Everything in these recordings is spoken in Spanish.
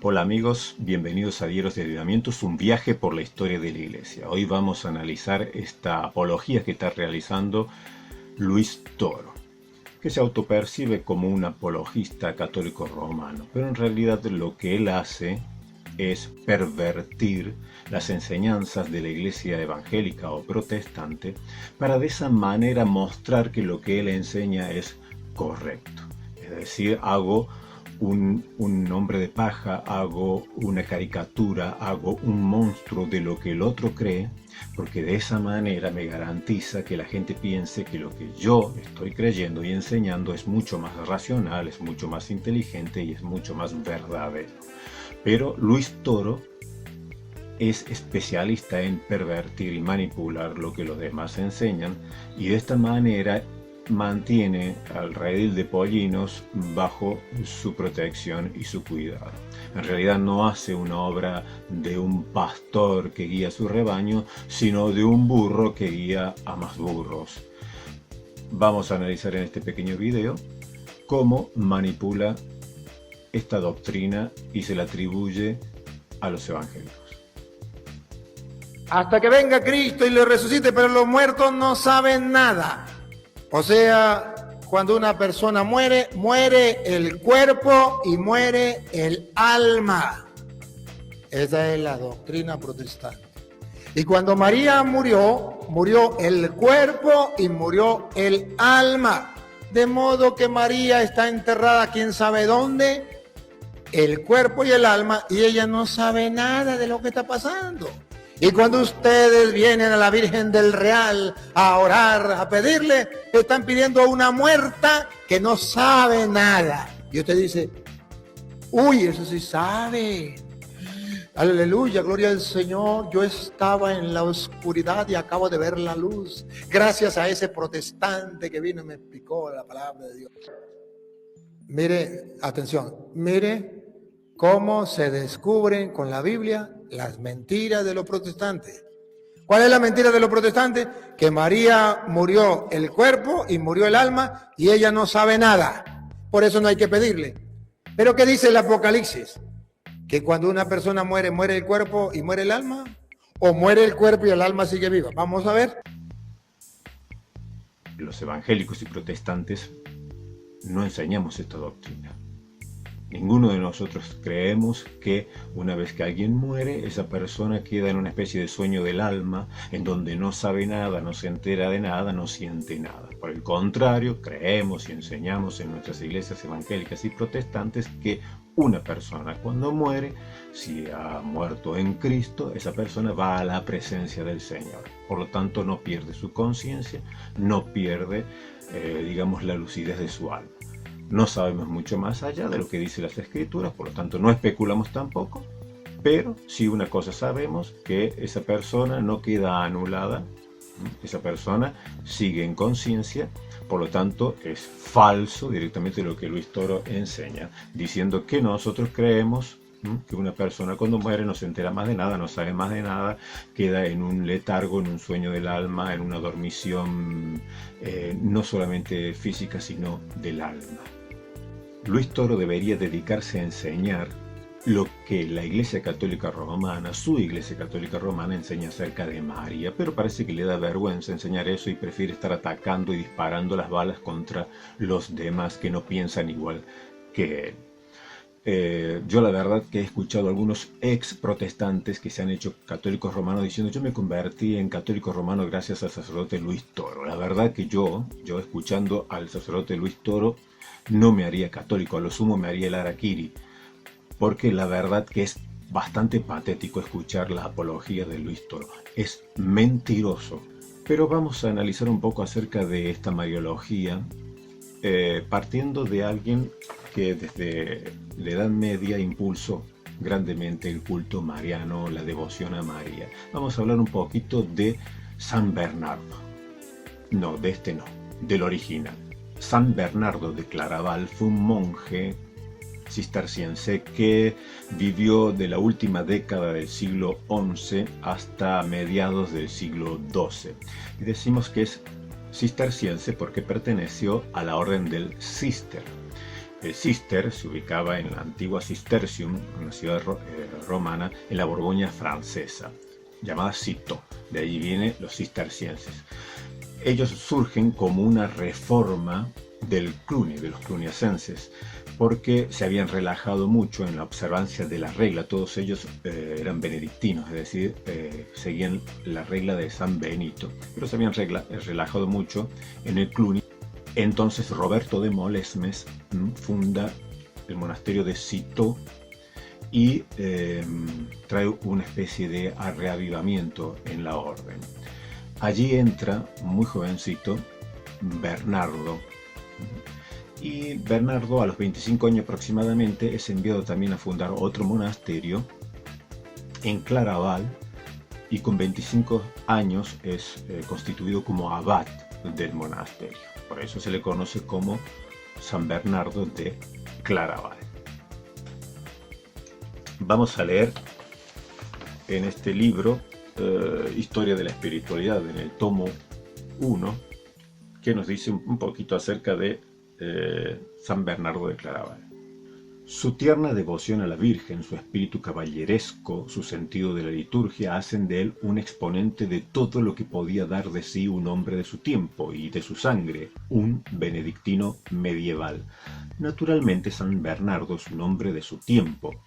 Hola amigos, bienvenidos a Diarios de Avivamientos, un viaje por la historia de la Iglesia. Hoy vamos a analizar esta apología que está realizando Luis Toro, que se autopercibe como un apologista católico romano, pero en realidad lo que él hace es pervertir las enseñanzas de la Iglesia evangélica o protestante para de esa manera mostrar que lo que él enseña es correcto. Es decir, hago un hombre de paja, hago una caricatura, hago un monstruo de lo que el otro cree, porque de esa manera me garantiza que la gente piense que lo que yo estoy creyendo y enseñando es mucho más racional, es mucho más inteligente y es mucho más verdadero. Pero Luis Toro es especialista en pervertir y manipular lo que los demás enseñan, y de esta manera mantiene al redil de pollinos bajo su protección y su cuidado. En realidad no hace una obra de un pastor que guía su rebaño, sino de un burro que guía a más burros. Vamos a analizar en este pequeño video cómo manipula esta doctrina y se la atribuye a los evangélicos. Hasta que venga Cristo y le resucite, pero los muertos no saben nada. O sea, cuando una persona muere, muere el cuerpo y muere el alma. Esa es la doctrina protestante. Y cuando María murió, murió el cuerpo y murió el alma. De modo que María está enterrada, quién sabe dónde, el cuerpo y el alma, y ella no sabe nada de lo que está pasando. Y cuando ustedes vienen a la Virgen del Real a orar, a pedirle, están pidiendo a una muerta que no sabe nada. Y usted dice, uy, eso sí sabe. Aleluya, gloria al Señor. Yo estaba en la oscuridad y acabo de ver la luz. Gracias a ese protestante que vino y me explicó la palabra de Dios. Mire, atención, mire cómo se descubren con la Biblia las mentiras de los protestantes. ¿Cuál es la mentira de los protestantes? Que María murió el cuerpo y murió el alma y ella no sabe nada. Por eso no hay que pedirle. ¿Pero qué dice el Apocalipsis? Que cuando una persona muere, muere el cuerpo y muere el alma, o muere el cuerpo y el alma sigue viva. Vamos a ver. Los evangélicos y protestantes no enseñamos esta doctrina. Ninguno de nosotros creemos que una vez que alguien muere, esa persona queda en una especie de sueño del alma, en donde no sabe nada, no se entera de nada, no siente nada. Por el contrario, creemos y enseñamos en nuestras iglesias evangélicas y protestantes que una persona cuando muere, si ha muerto en Cristo, esa persona va a la presencia del Señor. Por lo tanto, no pierde su conciencia, no pierde, la lucidez de su alma. No sabemos mucho más allá de lo que dicen las Escrituras, por lo tanto no especulamos tampoco, pero sí una cosa sabemos, que esa persona no queda anulada, esa persona sigue en conciencia, por lo tanto es falso directamente lo que Luis Toro enseña, diciendo que nosotros creemos que una persona cuando muere no se entera más de nada, no sabe más de nada, queda en un letargo, en un sueño del alma, en una dormición no solamente física sino del alma. Luis Toro debería dedicarse a enseñar lo que la Iglesia Católica Romana, su Iglesia Católica Romana, enseña acerca de María, pero parece que le da vergüenza enseñar eso y prefiere estar atacando y disparando las balas contra los demás que no piensan igual que él. Yo la verdad que he escuchado a algunos ex protestantes que se han hecho católicos romanos diciendo: yo me convertí en católico romano gracias al sacerdote Luis Toro. La verdad que yo escuchando al sacerdote Luis Toro no me haría católico, a lo sumo me haría el harakiri, porque la verdad que es bastante patético escuchar las apologías de Luis Toro. Es mentiroso. Pero vamos a analizar un poco acerca de esta mariología, partiendo de alguien que desde la Edad Media impulsó grandemente el culto mariano, la devoción a María. Vamos a hablar un poquito de San Bernardo. No, de este no, del original. San Bernardo de Claraval fue un monje cisterciense que vivió de la última década del siglo XI hasta mediados del siglo XII. Y decimos que es cisterciense porque perteneció a la orden del Cister. El Cister se ubicaba en la antigua Cistercium, una ciudad romana, en la Borgoña francesa, llamada Cito. De allí vienen los cistercienses. Ellos surgen como una reforma del Cluny, de los cluniacenses, porque se habían relajado mucho en la observancia de la regla. Todos ellos eran benedictinos, es decir, seguían la regla de San Benito, pero se habían relajado mucho en el Cluny. Entonces Roberto de Molesmes funda el monasterio de Citeaux y trae una especie de reavivamiento en la orden. Allí entra, muy jovencito, Bernardo. Y Bernardo, a los 25 años aproximadamente, es enviado también a fundar otro monasterio en Claraval, y con 25 años es constituido como abad del monasterio. Por eso se le conoce como San Bernardo de Claraval. Vamos a leer en este libro Historia de la Espiritualidad, en el tomo 1, que nos dice un poquito acerca de San Bernardo de Claraval. Su tierna devoción a la Virgen, su espíritu caballeresco, su sentido de la liturgia hacen de él un exponente de todo lo que podía dar de sí un hombre de su tiempo y de su sangre, un benedictino medieval. Naturalmente, San Bernardo es un hombre de su tiempo,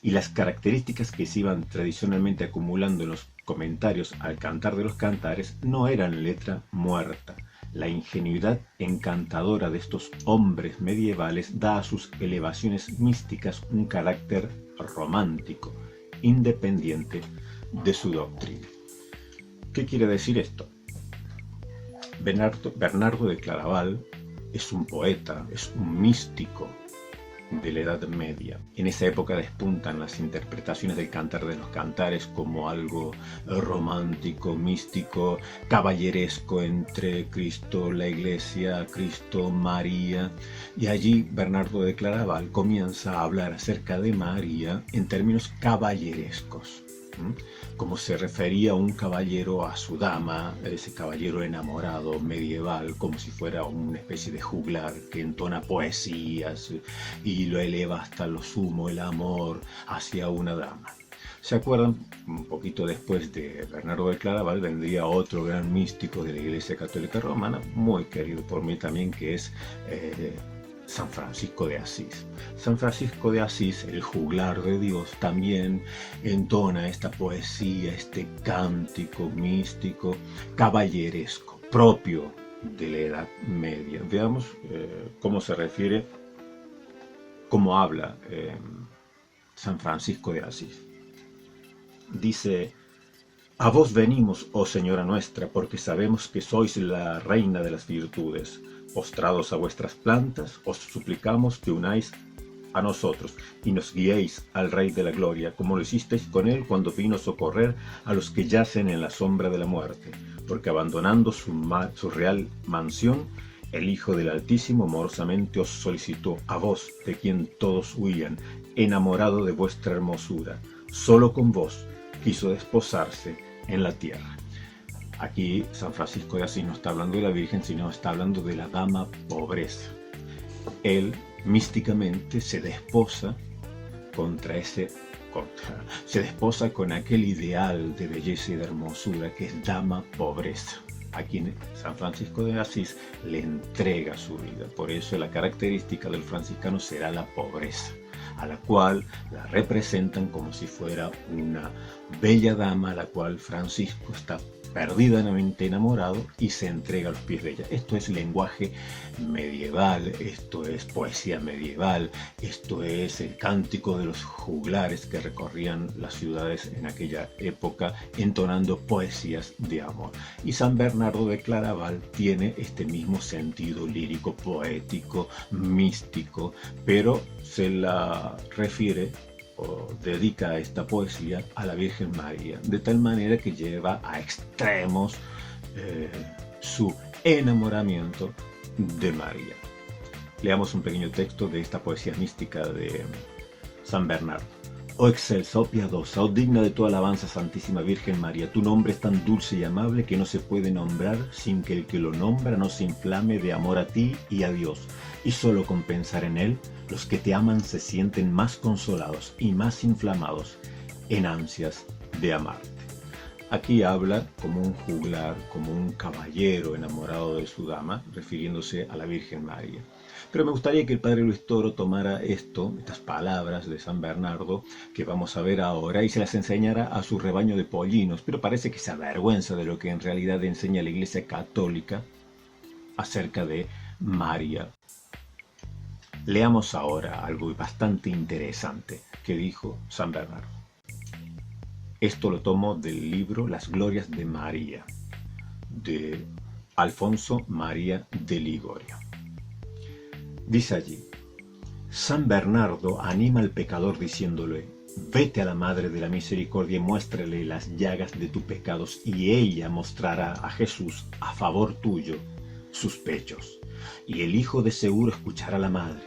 y las características que se iban tradicionalmente acumulando en los comentarios al Cantar de los Cantares no eran letra muerta. La ingenuidad encantadora de estos hombres medievales da a sus elevaciones místicas un carácter romántico, independiente de su doctrina. ¿Qué quiere decir esto? Bernardo de Claraval es un poeta, es un místico de la Edad Media. En esa época despuntan las interpretaciones del Cantar de los Cantares como algo romántico, místico, caballeresco entre Cristo, la Iglesia, Cristo, María. Y allí Bernardo de Claraval comienza a hablar acerca de María en términos caballerescos, como se refería un caballero a su dama, ese caballero enamorado medieval, como si fuera una especie de juglar que entona poesías y lo eleva hasta lo sumo el amor hacia una dama. ¿Se acuerdan? Un poquito después de Bernardo de Claraval vendría otro gran místico de la Iglesia Católica Romana, muy querido por mí también, que es San Francisco de Asís. San Francisco de Asís, el juglar de Dios, también entona esta poesía, este cántico místico, caballeresco, propio de la Edad Media. Veamos cómo se refiere, cómo habla San Francisco de Asís. Dice: a vos venimos, oh Señora nuestra, porque sabemos que sois la reina de las virtudes. Postrados a vuestras plantas, os suplicamos que unáis a nosotros y nos guiéis al Rey de la Gloria, como lo hicisteis con él cuando vino a socorrer a los que yacen en la sombra de la muerte, porque abandonando su real mansión, el Hijo del Altísimo amorosamente os solicitó, a vos, de quien todos huían, enamorado de vuestra hermosura. Solo con vos quiso desposarse en la tierra. Aquí San Francisco de Asís no está hablando de la Virgen, sino está hablando de la dama pobreza. Él místicamente se desposa se desposa con aquel ideal de belleza y de hermosura que es dama pobreza, a quien San Francisco de Asís le entrega su vida. Por eso la característica del franciscano será la pobreza, a la cual la representan como si fuera una bella dama a la cual Francisco está perdidamente enamorado y se entrega a los pies de ella. Esto es lenguaje medieval, esto es poesía medieval, esto es el cántico de los juglares que recorrían las ciudades en aquella época entonando poesías de amor. Y San Bernardo de Claraval tiene este mismo sentido lírico, poético, místico, pero se la refiere o dedica esta poesía a la Virgen María, de tal manera que lleva a extremos su enamoramiento de María. Leamos un pequeño texto de esta poesía mística de San Bernardo. Oh excelsa, oh piadosa, oh digna de toda alabanza, Santísima Virgen María, tu nombre es tan dulce y amable que no se puede nombrar sin que el que lo nombra no se inflame de amor a ti y a Dios. Y solo con pensar en él, los que te aman se sienten más consolados y más inflamados en ansias de amarte. Aquí habla como un juglar, como un caballero enamorado de su dama, refiriéndose a la Virgen María. Pero me gustaría que el padre Luis Toro tomara estas palabras de San Bernardo que vamos a ver ahora y se las enseñara a su rebaño de pollinos, pero parece que se avergüenza de lo que en realidad enseña la Iglesia Católica acerca de María. Leamos ahora algo bastante interesante que dijo San Bernardo. Esto lo tomo del libro Las Glorias de María, de Alfonso María de Ligorio. Dice allí, San Bernardo anima al pecador diciéndole, vete a la Madre de la Misericordia y muéstrale las llagas de tus pecados y ella mostrará a Jesús a favor tuyo sus pechos. Y el Hijo de seguro escuchará a la Madre.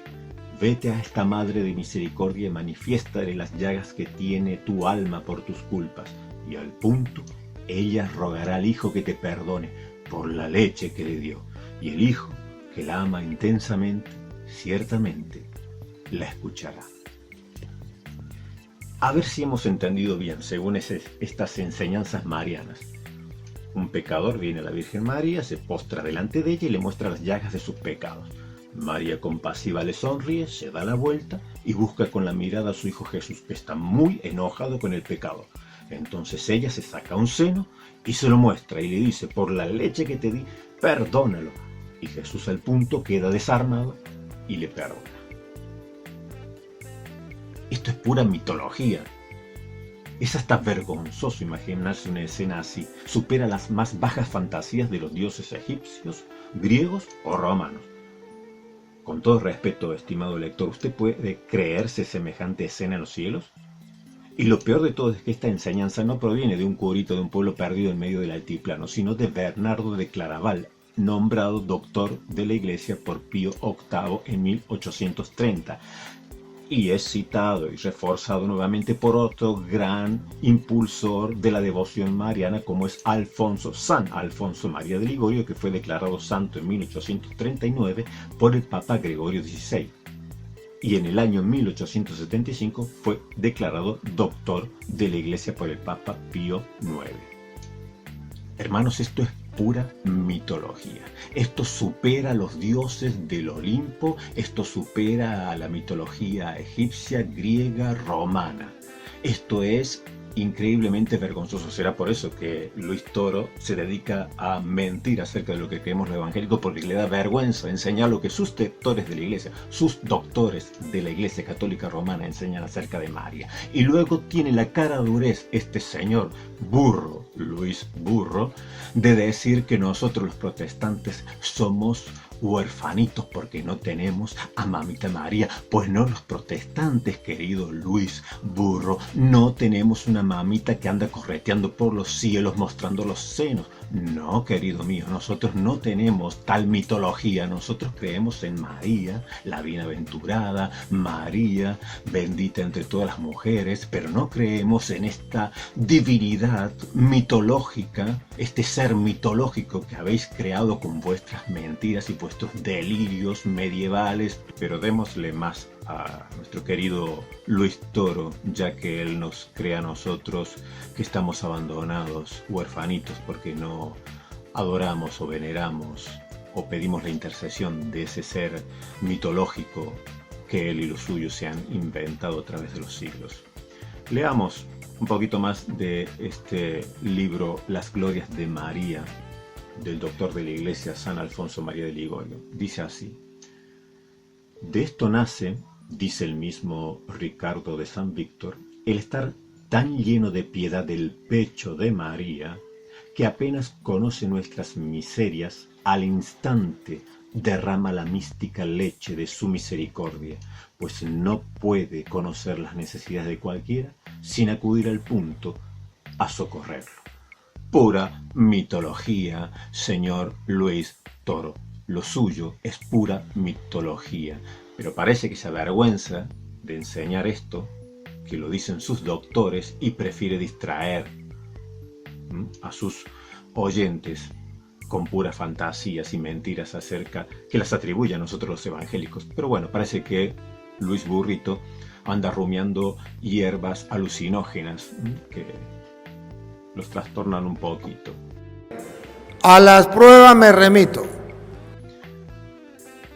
Vete a esta Madre de Misericordia y manifiéstale las llagas que tiene tu alma por tus culpas. Y al punto, ella rogará al Hijo que te perdone por la leche que le dio. Y el Hijo, que la ama intensamente, ciertamente la escuchará. A ver si hemos entendido bien, según estas enseñanzas marianas. Un pecador viene a la Virgen María, se postra delante de ella y le muestra las llagas de sus pecados. María compasiva le sonríe, se da la vuelta y busca con la mirada a su hijo Jesús, que está muy enojado con el pecado. Entonces ella se saca un seno y se lo muestra y le dice, por la leche que te di, perdónalo. Y Jesús al punto queda desarmado y le perdona. Esto es pura mitología. Es hasta vergonzoso imaginarse una escena así. Supera las más bajas fantasías de los dioses egipcios, griegos o romanos. Con todo respeto, estimado lector, ¿usted puede creerse semejante escena en los cielos? Y lo peor de todo es que esta enseñanza no proviene de un curito de un pueblo perdido en medio del altiplano, sino de Bernardo de Claraval, nombrado doctor de la Iglesia por Pío VIII en 1830. Y es citado y reforzado nuevamente por otro gran impulsor de la devoción mariana como es San Alfonso María de Ligorio, que fue declarado santo en 1839 por el Papa Gregorio XVI. Y en el año 1875 fue declarado doctor de la Iglesia por el Papa Pío IX. Hermanos, esto es pura mitología. Esto supera a los dioses del Olimpo, esto supera a la mitología egipcia, griega, romana. Esto es increíblemente vergonzoso. Será por eso que Luis Toro se dedica a mentir acerca de lo que creemos los evangélicos, porque le da vergüenza enseñar lo que sus doctores de la Iglesia, sus doctores de la Iglesia Católica Romana enseñan acerca de María. Y luego tiene la cara durez este señor burro, Luis Burro, de decir que nosotros los protestantes somos huerfanitos porque no tenemos a Mamita María. Pues no, los protestantes, querido Luis Burro, no tenemos una mamita que anda correteando por los cielos mostrando los senos. No, querido mío, nosotros no tenemos tal mitología. Nosotros creemos en María, la bienaventurada, María, bendita entre todas las mujeres, pero no creemos en esta divinidad mitológica, este ser mitológico que habéis creado con vuestras mentiras y vuestros delirios medievales. Pero démosle más a nuestro querido Luis Toro, ya que él nos cree a nosotros que estamos abandonados, huerfanitos, porque no adoramos o veneramos o pedimos la intercesión de ese ser mitológico que él y los suyos se han inventado a través de los siglos. Leamos un poquito más de este libro Las Glorias de María, del doctor de la Iglesia San Alfonso María de Ligorio. Dice así: de esto nace, dice el mismo Ricardo de San Víctor, el estar tan lleno de piedad del pecho de María, que apenas conoce nuestras miserias, al instante derrama la mística leche de su misericordia, pues no puede conocer las necesidades de cualquiera sin acudir al punto a socorrerlo. Pura mitología, señor Luis Toro. Lo suyo es pura mitología, pero parece que se avergüenza de enseñar esto que lo dicen sus doctores y prefiere distraer a sus oyentes con puras fantasías y mentiras acerca que las atribuye a nosotros los evangélicos. Pero bueno, parece que Luis Burrito anda rumiando hierbas alucinógenas que los trastornan un poquito. A las pruebas me remito.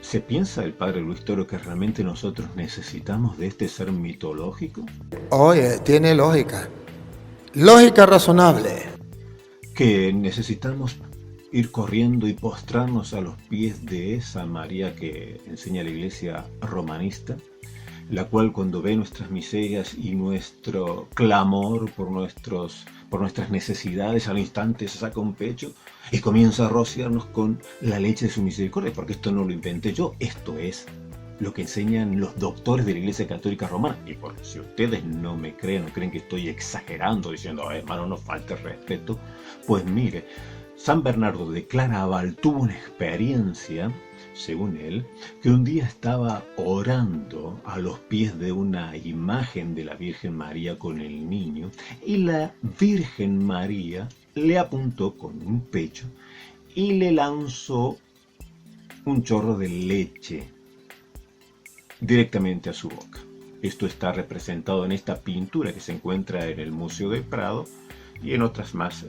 ¿Se piensa el padre Luis Toro que realmente nosotros necesitamos de este ser mitológico? Oye, tiene lógica. Lógica razonable. Que necesitamos ir corriendo y postrarnos a los pies de esa María que enseña la iglesia romanista, la cual cuando ve nuestras miserias y nuestro clamor por nuestras necesidades, al instante se saca un pecho y comienza a rociarnos con la leche de su misericordia, porque esto no lo inventé yo, esto es lo que enseñan los doctores de la Iglesia Católica Romana. Y por si ustedes no me creen o creen que estoy exagerando diciendo, hermano, no falte respeto, pues mire, San Bernardo de Claraval tuvo una experiencia, según él, que un día estaba orando a los pies de una imagen de la Virgen María con el niño y la Virgen María le apuntó con un pecho y le lanzó un chorro de leche directamente a su boca. Esto está representado en esta pintura que se encuentra en el Museo del Prado y en otras más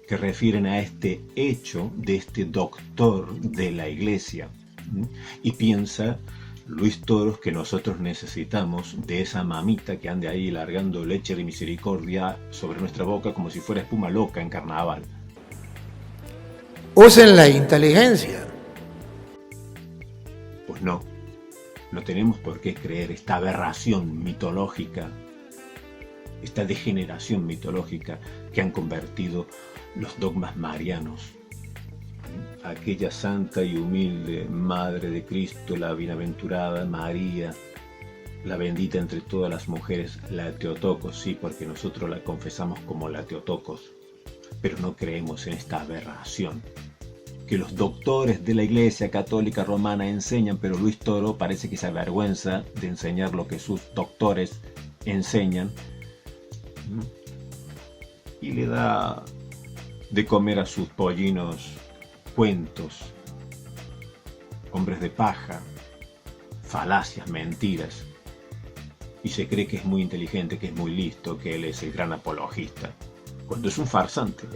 que refieren a este hecho de este doctor de la iglesia. Y piensa Luis Toros que nosotros necesitamos de esa mamita que ande ahí largando leche de misericordia sobre nuestra boca como si fuera espuma loca en carnaval. Usen la inteligencia. Pues no tenemos por qué creer esta aberración mitológica, esta degeneración mitológica que han convertido los dogmas marianos. Aquella santa y humilde Madre de Cristo, la bienaventurada María, la bendita entre todas las mujeres, la Teotocos, sí, porque nosotros la confesamos como la Teotocos, pero no creemos en esta aberración que los doctores de la Iglesia Católica Romana enseñan, pero Luis Toro parece que se avergüenza de enseñar lo que sus doctores enseñan y le da de comer a sus pollinos cuentos, hombres de paja, falacias, mentiras, y se cree que es muy inteligente, que es muy listo, que él es el gran apologista, cuando es un farsante,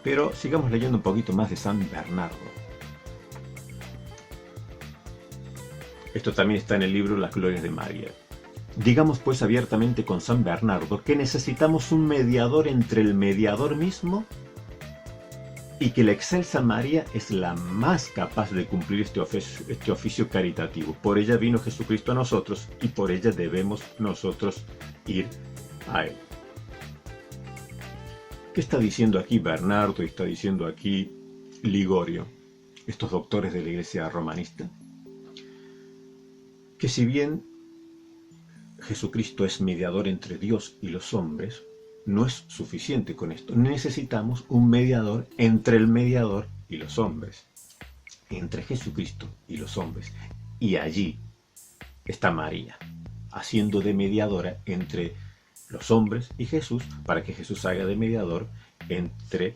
Pero sigamos leyendo un poquito más de San Bernardo. Esto también está en el libro Las Glorias de María. Digamos pues abiertamente con San Bernardo que necesitamos un mediador entre el mediador mismo y que la excelsa María es la más capaz de cumplir este oficio caritativo. Por ella vino Jesucristo a nosotros y por ella debemos nosotros ir a Él. ¿Qué está diciendo aquí Bernardo y está diciendo aquí Ligorio, estos doctores de la iglesia romanista? Que si bien Jesucristo es mediador entre Dios y los hombres, no es suficiente con esto. Necesitamos un mediador entre el mediador y los hombres, entre Jesucristo y los hombres. Y allí está María, haciendo de mediadora entre los hombres y Jesús, para que Jesús haga de mediador entre,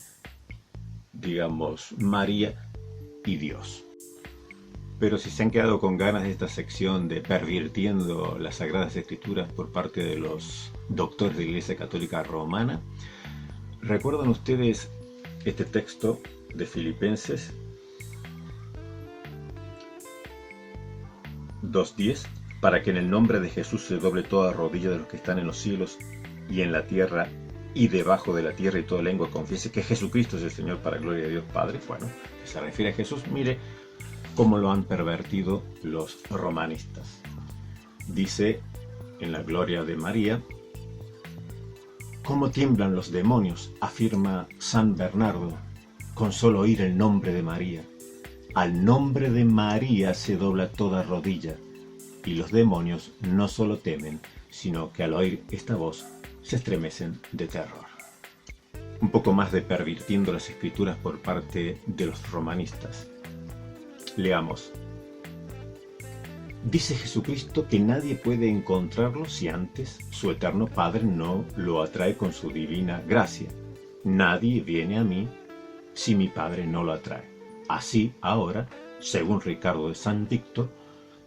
digamos, María y Dios. Pero si se han quedado con ganas de esta sección de pervirtiendo las Sagradas Escrituras por parte de los doctores de la Iglesia Católica Romana, ¿recuerdan ustedes este texto de Filipenses 2:10? Para que en el nombre de Jesús se doble toda rodilla de los que están en los cielos y en la tierra y debajo de la tierra y toda lengua confiese que Jesucristo es el Señor para gloria de Dios Padre. Bueno, que se refiere a Jesús, mire cómo lo han pervertido los romanistas. Dice en la Gloria de María, cómo tiemblan los demonios, afirma San Bernardo, con solo oír el nombre de María. Al nombre de María se dobla toda rodilla, y los demonios no solo temen, sino que al oír esta voz se estremecen de terror. Un poco más de pervirtiendo las escrituras por parte de los romanistas. Leamos. Dice Jesucristo que nadie puede encontrarlo si antes su eterno Padre no lo atrae con su divina gracia. Nadie viene a mí si mi Padre no lo atrae. Así, ahora, según Ricardo de San Víctor,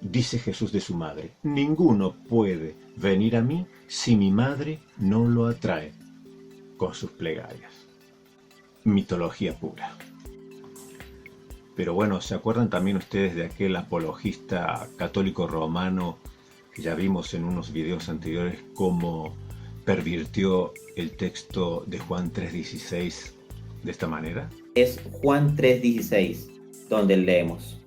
dice Jesús de su madre: ninguno puede venir a mí si mi madre no lo atrae con sus plegarias. Mitología pura. Pero bueno, ¿se acuerdan también ustedes de aquel apologista católico romano que ya vimos en unos videos anteriores cómo pervirtió el texto de Juan 3:16 de esta manera? Es Juan 3:16, donde leemos: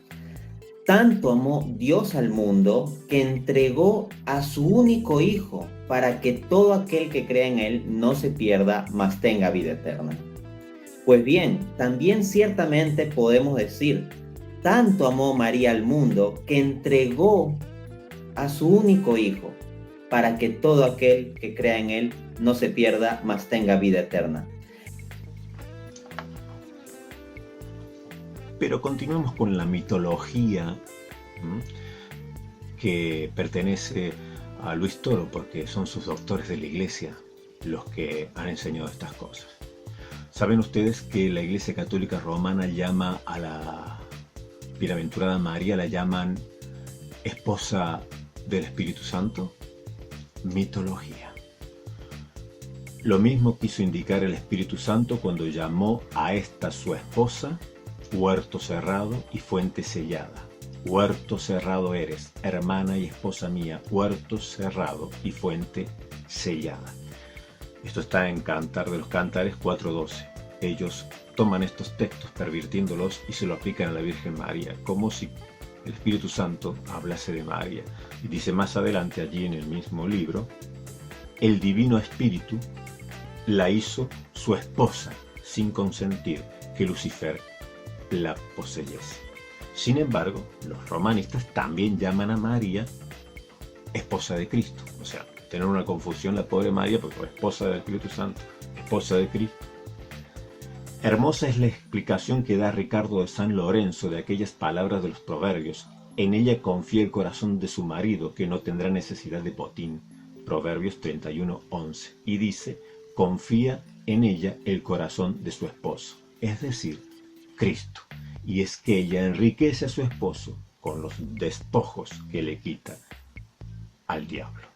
tanto amó Dios al mundo que entregó a su único Hijo para que todo aquel que crea en Él no se pierda, mas tenga vida eterna. Pues bien, también ciertamente podemos decir: tanto amó María al mundo que entregó a su único Hijo para que todo aquel que crea en Él no se pierda, mas tenga vida eterna. Pero continuemos con la mitología que pertenece a Luis Toro, porque son sus doctores de la Iglesia los que han enseñado estas cosas. ¿Saben ustedes que la Iglesia Católica Romana llama a la bienaventurada María, la llaman esposa del Espíritu Santo? Mitología. Lo mismo quiso indicar el Espíritu Santo cuando llamó a esta su esposa huerto cerrado y fuente sellada. Huerto cerrado eres, hermana y esposa mía, huerto cerrado y fuente sellada. Esto está en Cantar de los Cantares 4:12. Ellos toman estos textos pervirtiéndolos y se lo aplican a la Virgen María, como si el Espíritu Santo hablase de María. Y dice más adelante allí en el mismo libro: el Divino Espíritu la hizo su esposa sin consentir que Lucifer la poseyese. Sin embargo, los romanistas también llaman a María esposa de Cristo. O sea, tener una confusión la pobre María, porque esposa del Espíritu Santo, esposa de Cristo. Hermosa es la explicación que da Ricardo de San Lorenzo de aquellas palabras de los proverbios: en ella confía el corazón de su marido, que no tendrá necesidad de botín. Proverbios 31:11. Y dice: confía en ella el corazón de su esposo, es decir, Cristo. Y es que ella enriquece a su esposo con los despojos que le quita al diablo.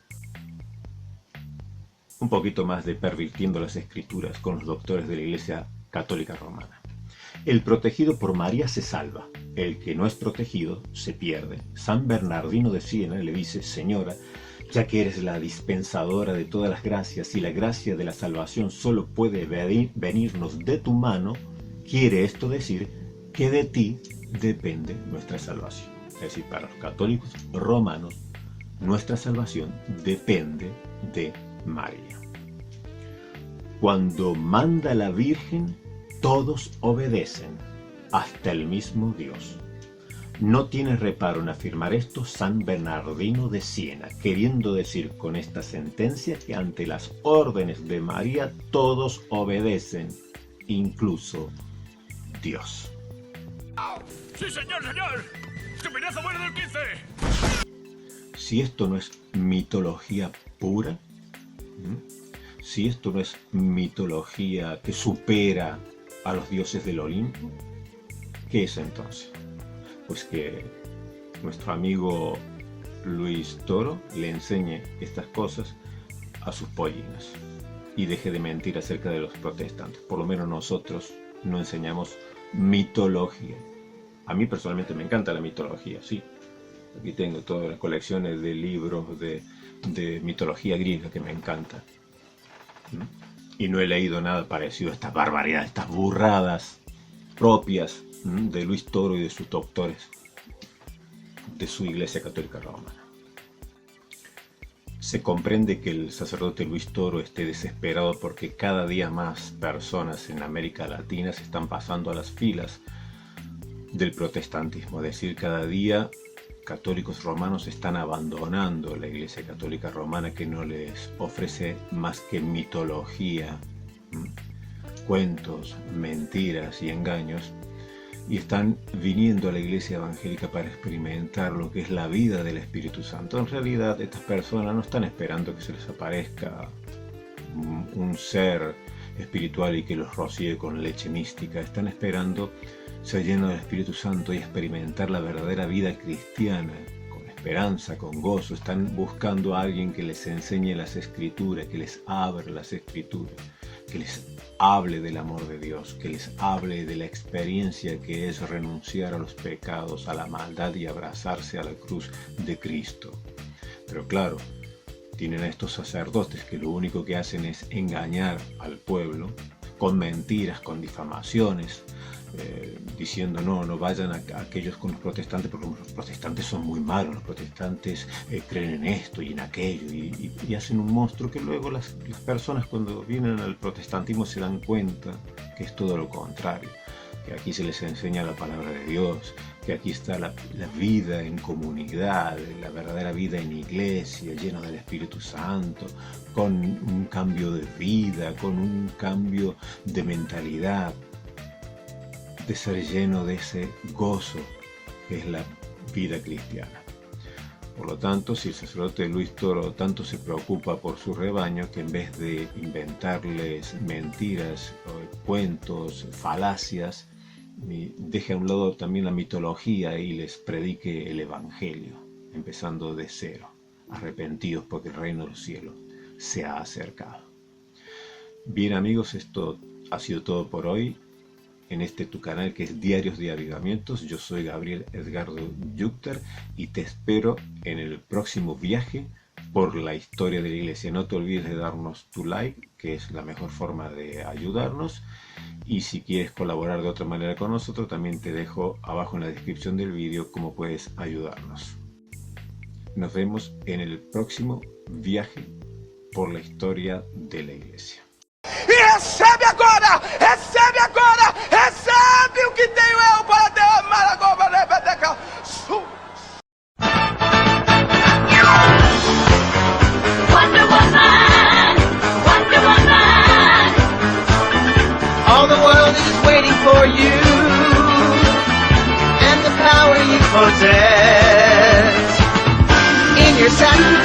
Un poquito más de pervirtiendo las escrituras con los doctores de la Iglesia Católica Romana. El protegido por María se salva, el que no es protegido se pierde. San Bernardino de Siena le dice: Señora, ya que eres la dispensadora de todas las gracias y la gracia de la salvación solo puede venirnos de tu mano, quiere esto decir que de ti depende nuestra salvación. Es decir, para los católicos romanos, nuestra salvación depende de María. Cuando manda la Virgen, todos obedecen, hasta el mismo Dios. No tiene reparo en afirmar esto San Bernardino de Siena, queriendo decir con esta sentencia que ante las órdenes de María todos obedecen, incluso Dios. ¡Sí, señor, señor! ¡Chupinazo bueno del 15! Si esto no es mitología pura, si esto no es mitología que supera a los dioses del Olimpo, ¿qué es entonces? Pues que nuestro amigo Luis Toro le enseñe estas cosas a sus pollinas y deje de mentir acerca de los protestantes. Por lo menos nosotros no enseñamos mitología. A mí personalmente me encanta la mitología, sí. Aquí tengo todas las colecciones de libros de mitología griega que me encantan. Y no he leído nada parecido a estas barbaridades, estas burradas propias de Luis Toro y de sus doctores de su Iglesia Católica Romana. Se comprende que el sacerdote Luis Toro esté desesperado porque cada día más personas en América Latina se están pasando a las filas del protestantismo, es decir, cada día católicos romanos están abandonando la Iglesia Católica Romana, que no les ofrece más que mitología, cuentos, mentiras y engaños, y están viniendo a la iglesia evangélica para experimentar lo que es la vida del Espíritu Santo. En realidad, estas personas no están esperando que se les aparezca un ser espiritual y que los rocíe con leche mística. Están esperando ser llenos del Espíritu Santo y experimentar la verdadera vida cristiana, con esperanza, con gozo. Están buscando a alguien que les enseñe las Escrituras, que les abra las Escrituras, que les hable del amor de Dios, que les hable de la experiencia que es renunciar a los pecados, a la maldad y abrazarse a la cruz de Cristo. Pero claro, tienen a estos sacerdotes que lo único que hacen es engañar al pueblo con mentiras, con difamaciones, diciendo no vayan a aquellos con los protestantes porque los protestantes son muy malos, los protestantes creen en esto y en aquello y hacen un monstruo que luego las personas cuando vienen al protestantismo se dan cuenta que es todo lo contrario, que aquí se les enseña la palabra de Dios, que aquí está la vida en comunidad, la verdadera vida en iglesia, llena del Espíritu Santo, con un cambio de vida, con un cambio de mentalidad, de ser lleno de ese gozo que es la vida cristiana. Por lo tanto, si el sacerdote Luis Toro tanto se preocupa por su rebaño, que en vez de inventarles mentiras, cuentos, falacias, deje a un lado también la mitología y les predique el Evangelio, empezando de cero, arrepentidos porque el reino de los cielos se ha acercado. Bien amigos, esto ha sido todo por hoy en tu canal que es Diarios de Avivamientos. Yo soy Gabriel Edgardo Yuchter y te espero en el próximo viaje por la historia de la iglesia. No te olvides de darnos tu like, que es la mejor forma de ayudarnos, y si quieres colaborar de otra manera con nosotros, también te dejo abajo en la descripción del vídeo cómo puedes ayudarnos. Nos vemos en el próximo viaje por la historia de la iglesia. Recebe agora o que tenho eu para derramar agora, Rebeca. Wonder Woman, Wonder Woman. All the world is waiting for you and the power you possess in your sacrifice.